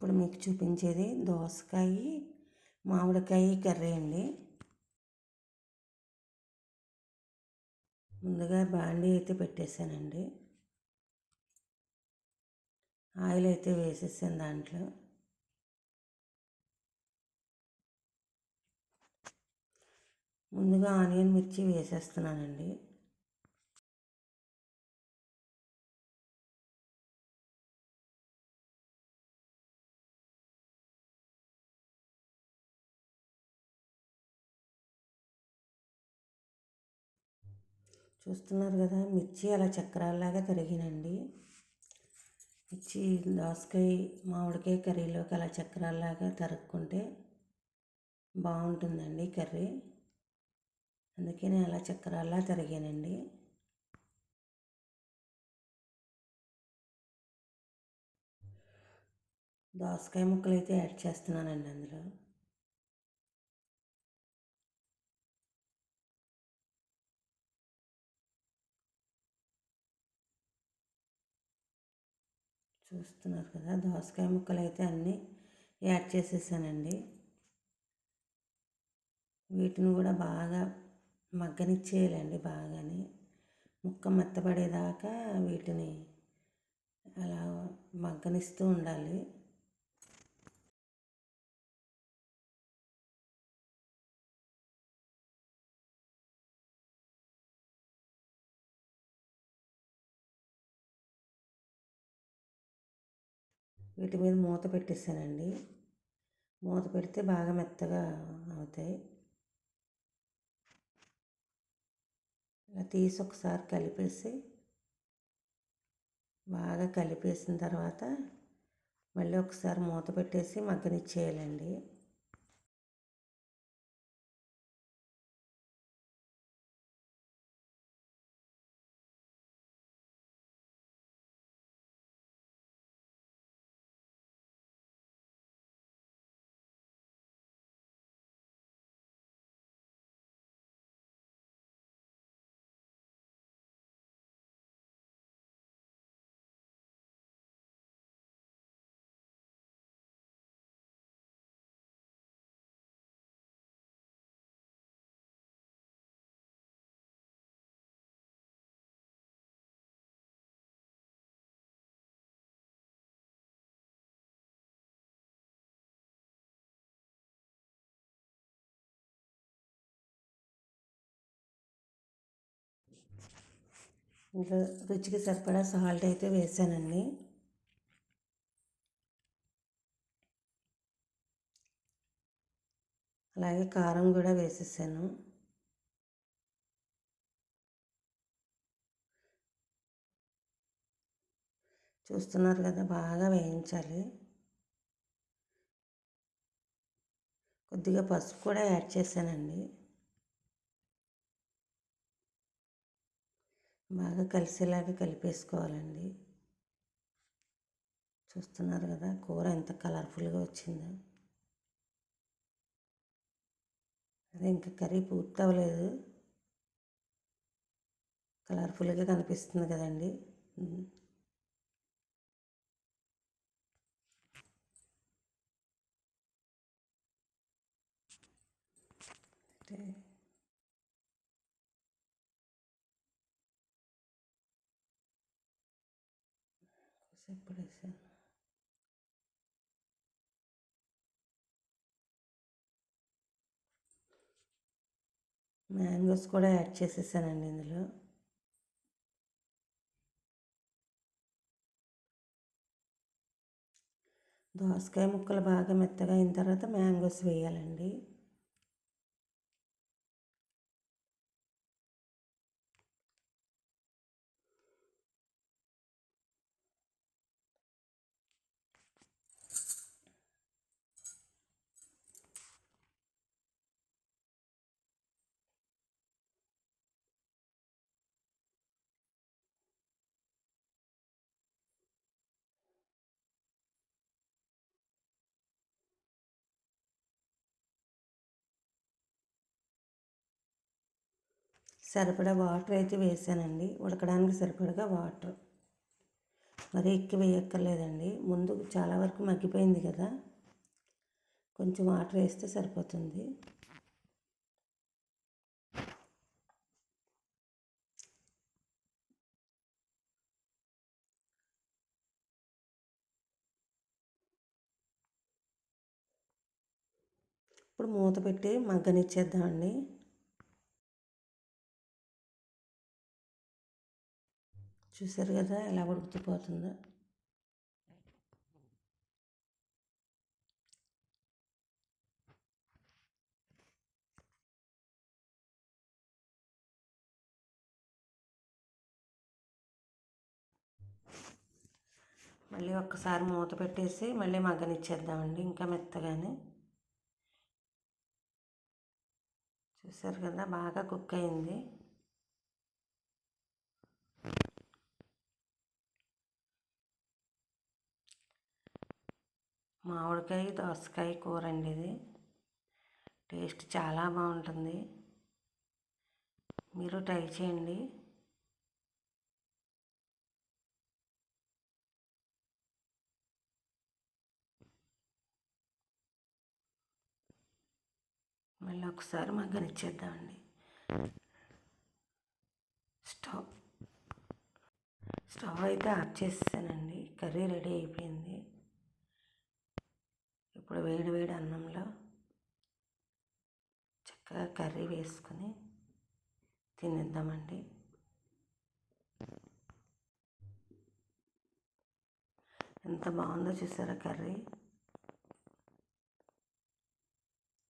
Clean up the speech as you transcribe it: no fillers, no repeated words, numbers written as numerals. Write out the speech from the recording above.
ఇప్పుడు మీకు చూపించేది దోసకాయ మామిడికాయ కర్రీ అండి. ముందుగా బాండీ అయితే పెట్టేశానండి. ఆయిల్ అయితే వేసేసాను. దాంట్లో ముందుగా ఆనియన్ మిర్చి వేసేస్తున్నానండి. చూస్తున్నారు కదా, మిర్చి అలా చక్రాల్లాగా తరిగినండి. మిర్చి దోసకాయ మామిడికాయ కర్రీలోకి అలా చక్రాల్లాగా తరుక్కుంటే బాగుంటుందండి కర్రీ. అందుకే నేను అలా చక్రాల్లా తరిగానండి. దోసకాయ ముక్కలు అయితే యాడ్ చేస్తున్నానండి అందులో. చూస్తున్నారు కదా, దోసకాయ ముక్కలు అయితే అన్నీ యాడ్ చేసేసానండి. వీటిని కూడా బాగా మగ్గనిచ్చేయాలండి. బాగానే ముక్క మెత్తపడేదాకా వీటిని అలా మగ్గనిస్తూ ఉండాలి. వీటి మీద మూత పెట్టేసానండి. మూత పెడితే బాగా మెత్తగా అవుతాయి. ఇలా తీసి ఒకసారి కలిపేసి బాగా కలిపేసిన తర్వాత మళ్ళీ ఒకసారి మూత పెట్టేసి మగ్గనిచ్చేయాలండి. ఇంకా రుచికి సరిపడా సాల్ట్ అయితే వేసానండి. అలాగే కారం కూడా వేసేసాను. చూస్తున్నారు కదా, బాగా వేయించాలి. కొద్దిగా పసుపు కూడా యాడ్ చేశానండి. బాగా కలిసేలాగా కలిపేసుకోవాలండి. చూస్తున్నారు కదా, కూర ఎంత కలర్ఫుల్గా వచ్చిందో. అదే ఇంకా కర్రీ పూర్తి అవ్వలేదు. కలర్ఫుల్గా కనిపిస్తుంది కదండి. సేపు వేసాను. మ్యాంగోస్ కూడా యాడ్ చేసేసానండి ఇందులో. దోసకాయ ముక్కలు బాగా మెత్తగా అయిన తర్వాత మ్యాంగోస్ వేయాలండి. సరిపడా వాటర్ అయితే వేసానండి. ఉడకడానికి సరిపడగా వాటర్. మరీ ఎక్కువ వేయక్కర్లేదండి. ముందు చాలా వరకు మగ్గిపోయింది కదా, కొంచెం వాటర్ వేస్తే సరిపోతుంది. ఇప్పుడు మూత పెట్టి మగ్గనిచ్చేద్దామండి. చూసారు కదా ఎలా ఉడికిపోతుందో. మళ్ళీ ఒక్కసారి మూత పెట్టేసి మళ్ళీ మగ్గనిచ్చేద్దామండి ఇంకా మెత్తగానే. చూసారు కదా బాగా కుక్ అయింది. మామిడికాయ దోసకాయ కూర అండి ఇది. టేస్ట్ చాలా బాగుంటుంది, మీరు ట్రై చేయండి. మళ్ళీ ఒకసారి మగ్గనిచ్చేద్దామండి. స్టవ్ అయితే ఆఫ్ చేసేసానండి. కర్రీ రెడీ అయిపోయింది. ఇప్పుడు వేడి వేడి అన్నంలో చక్కగా కర్రీ వేసుకుని తినేద్దామండి. ఎంత బాగుందో చూసారా కర్రీ.